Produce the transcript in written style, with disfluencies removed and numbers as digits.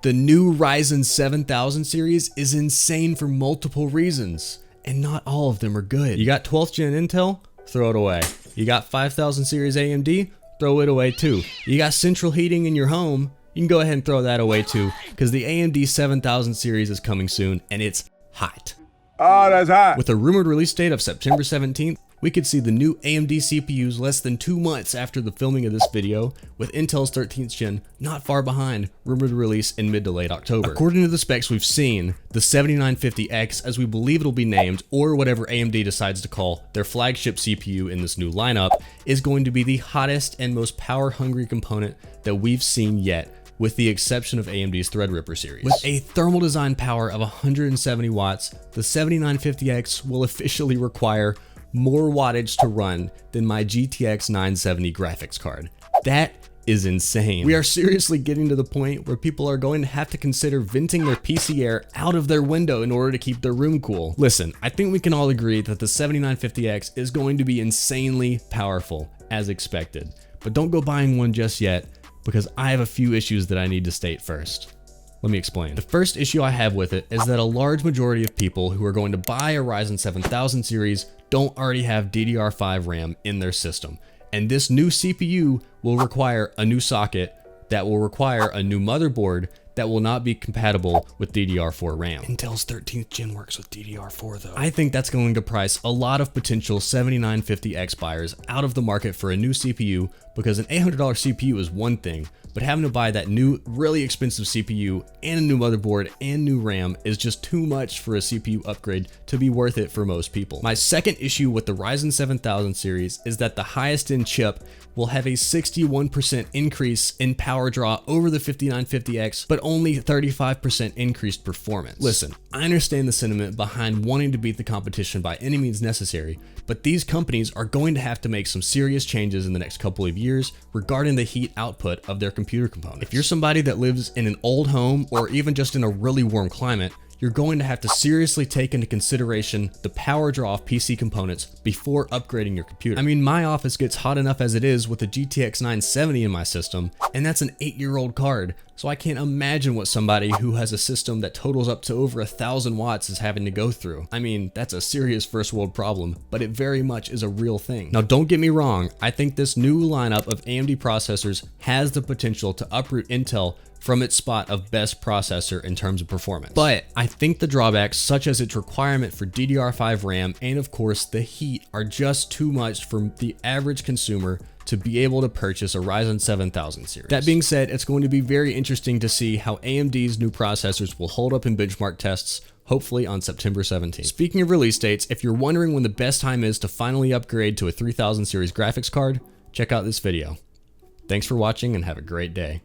The new Ryzen 7000 series is insane for multiple reasons, and not all of them are good. You got 12th gen Intel? Throw it away. You got 5000 series AMD? Throw it away too. You got central heating in your home? You can go ahead and throw that away too, because the AMD 7000 series is coming soon, and it's hot. Oh, that's hot. With a rumored release date of September 17th, we could see the new AMD CPUs less than 2 months after the filming of this video, with Intel's 13th gen not far behind, rumored to release in mid to late October. According to the specs we've seen, the 7950X, as we believe it'll be named, or whatever AMD decides to call their flagship CPU in this new lineup, is going to be the hottest and most power-hungry component that we've seen yet, with the exception of AMD's Threadripper series. With a thermal design power of 170 watts, the 7950X will officially require more wattage to run than my GTX 970 graphics card. That is insane. We are seriously getting to the point where people are going to have to consider venting their PC air out of their window in order to keep their room cool. Listen, I think we can all agree that the 7950X is going to be insanely powerful, as expected. But don't go buying one just yet, because I have a few issues that I need to state first. Let me explain. The first issue I have with it is that a large majority of people who are going to buy a Ryzen 7000 series don't already have DDR5 RAM in their system. And this new CPU will require a new socket that will require a new motherboard that will not be compatible with DDR4 RAM. Intel's 13th gen works with DDR4 though. I think that's going to price a lot of potential 7950X buyers out of the market for a new CPU, because an $800 CPU is one thing, but having to buy that new, really expensive CPU and a new motherboard and new RAM is just too much for a CPU upgrade to be worth it for most people. My second issue with the Ryzen 7000 series is that the highest end chip will have a 61% increase in power draw over the 5950X, but only 35% increased performance. Listen, I understand the sentiment behind wanting to beat the competition by any means necessary, but these companies are going to have to make some serious changes in the next couple of years regarding the heat output of their computer components. If you're somebody that lives in an old home or even just in a really warm climate, you're going to have to seriously take into consideration the power draw of PC components before upgrading your computer. I mean, my office gets hot enough as it is with a GTX 970 in my system, and that's an 8-year-old card, so I can't imagine what somebody who has a system that totals up to over 1,000 watts is having to go through. I mean, that's a serious first world problem, but it very much is a real thing. Now, don't get me wrong, I think this new lineup of AMD processors has the potential to uproot Intel from its spot of best processor in terms of performance. But I think the drawbacks, such as its requirement for DDR5 RAM and of course the heat, are just too much for the average consumer to be able to purchase a Ryzen 7000 series. That being said, it's going to be very interesting to see how AMD's new processors will hold up in benchmark tests, hopefully on September 17th. Speaking of release dates, if you're wondering when the best time is to finally upgrade to a 3000 series graphics card, check out this video. Thanks for watching and have a great day.